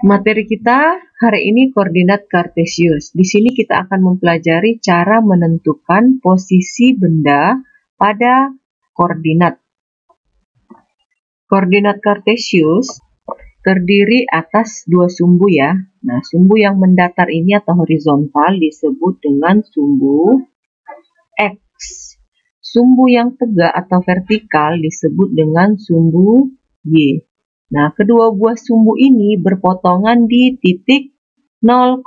Materi kita hari ini koordinat kartesius. Di sini kita akan mempelajari cara menentukan posisi benda pada koordinat. Koordinat kartesius terdiri atas dua sumbu ya. Nah, sumbu yang mendatar ini atau horizontal disebut dengan sumbu X. Sumbu yang tegak atau vertikal disebut dengan sumbu Y. Nah, kedua buah sumbu ini berpotongan di titik 0,0.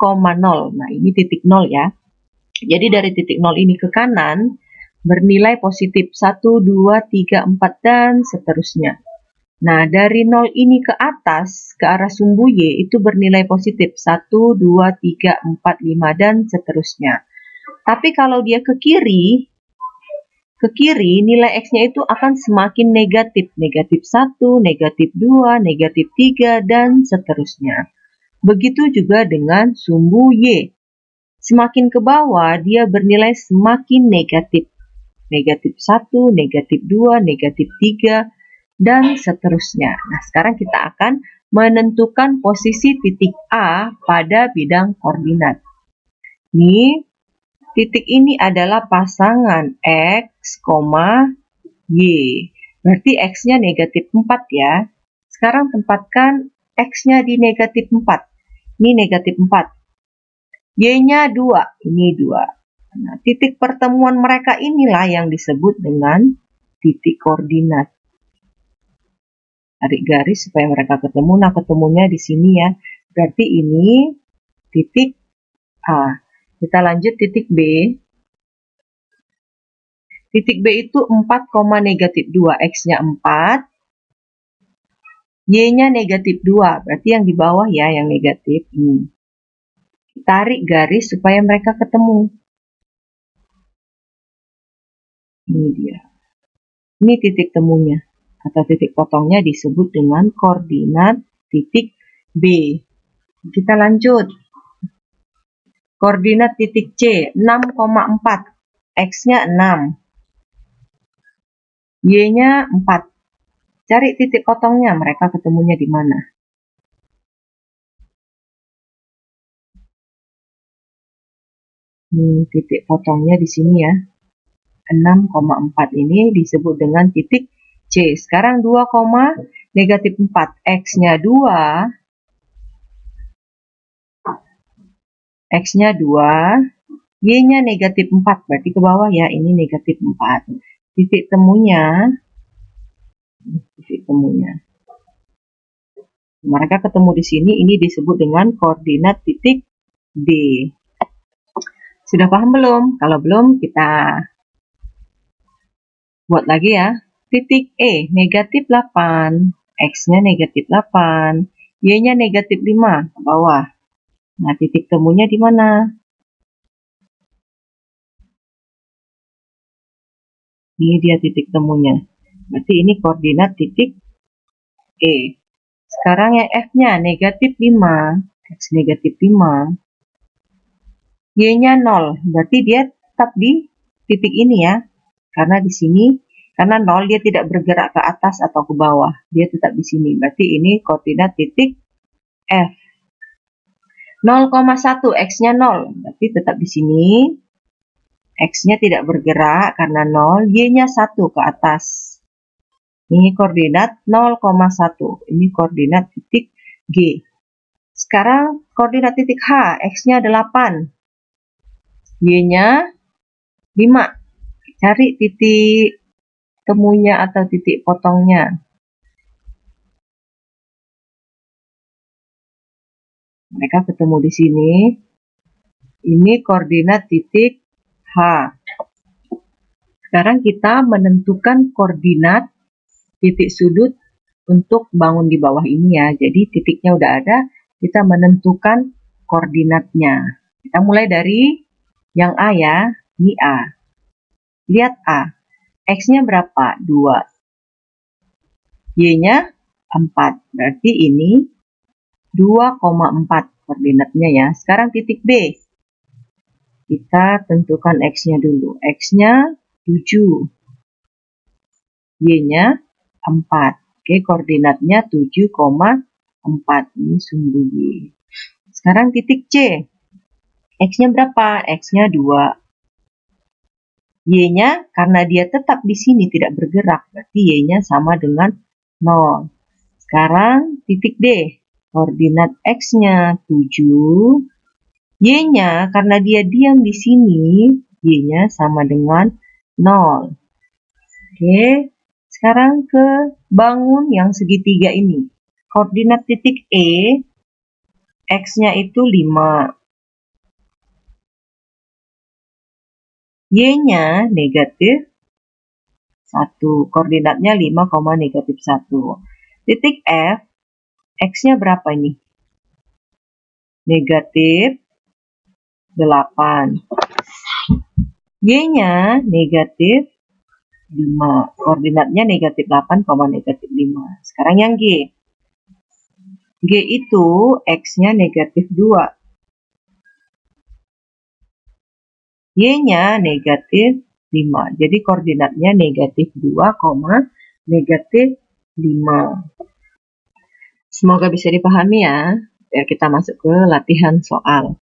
Nah, ini titik 0 ya. Jadi dari titik 0 ini ke kanan bernilai positif 1, 2, 3, 4, dan seterusnya. Nah, dari 0 ini ke atas, ke arah sumbu Y, itu bernilai positif 1, 2, 3, 4, 5, dan seterusnya. Tapi kalau dia ke kiri nilai X-nya itu akan semakin negatif. Negatif 1, negatif 2, negatif 3, dan seterusnya. Begitu juga dengan sumbu Y. Semakin ke bawah, dia bernilai semakin negatif. Negatif 1, negatif 2, negatif 3, dan seterusnya. Nah, sekarang kita akan menentukan posisi titik A pada bidang koordinat. Nih, titik ini adalah pasangan X, Y. Berarti X-nya negatif 4 ya. Sekarang tempatkan X-nya di negatif 4. Ini negatif 4. Y-nya 2. Ini 2. Nah, titik pertemuan mereka inilah yang disebut dengan titik koordinat. Tarik garis supaya mereka ketemu. Nah, ketemunya di sini ya. Berarti ini titik A. Kita lanjut titik B. Titik B itu 4, negatif 2. X-nya 4. Y-nya negatif 2. Berarti yang di bawah ya, yang negatif. Ini. Tarik garis supaya mereka ketemu. Ini dia. Ini titik temunya. Atau titik potongnya disebut dengan koordinat titik B. Kita lanjut. Koordinat titik C, 6,4. X-nya 6. Y-nya 4. Cari titik potongnya, mereka ketemunya di mana? Titik potongnya di sini ya. 6,4 ini disebut dengan titik C. Sekarang 2, negatif 4. X-nya 2. X-nya 2. Y-nya negatif 4. Berarti ke bawah ya. Ini negatif 4. Titik temunya. Mereka ketemu di sini. Ini disebut dengan koordinat titik D. Sudah paham belum? Kalau belum, kita buat lagi ya. Titik E, negatif 8. X-nya negatif 8. Y-nya negatif 5, ke bawah. Nah, titik temunya di mana? Ini dia titik temunya. Berarti ini koordinat titik E. Sekarang yang F-nya negatif 5. X negatif 5. Y-nya 0. Berarti dia tetap di titik ini ya. Karena di sini, karena 0 dia tidak bergerak ke atas atau ke bawah. Dia tetap di sini. Berarti ini koordinat titik F. 0,1. X-nya 0. Berarti tetap di sini. X-nya tidak bergerak karena 0. Y-nya 1 ke atas. Ini koordinat 0,1. Ini koordinat titik G. Sekarang koordinat titik H. X-nya 8. Y-nya 5. Cari titik temunya atau titik potongnya. Mereka ketemu di sini. Ini koordinat titik H. Sekarang kita menentukan koordinat titik sudut untuk bangun di bawah ini ya. Jadi titiknya udah ada, kita menentukan koordinatnya. Kita mulai dari yang A ya. Ini A. Lihat A. X-nya berapa? 2. Y-nya 4. Berarti ini 2,4 koordinatnya ya. Sekarang titik B. Kita tentukan X-nya dulu. X-nya 7. Y-nya 4. Oke, koordinatnya 7,4. 4. Ini sumbu Y. Sekarang titik C. X-nya berapa? X-nya 2. Y-nya karena dia tetap di sini tidak bergerak, berarti Y-nya sama dengan 0. Sekarang titik D. Koordinat X-nya 7. Y-nya karena dia diam di sini, Y-nya sama dengan 0. Oke, sekarang ke bangun yang segitiga ini. Koordinat titik E, X-nya itu 5. Y-nya negatif 1. Koordinatnya 5, negatif 1. Titik F, X-nya berapa ini? Negatif 8. Y-nya negatif 5. Koordinatnya negatif 8, negatif 5. Sekarang yang G. G itu X-nya negatif 2. Y-nya negatif 5. Jadi koordinatnya negatif 2, negatif 5. Semoga bisa dipahami ya. Biar kita masuk ke latihan soal.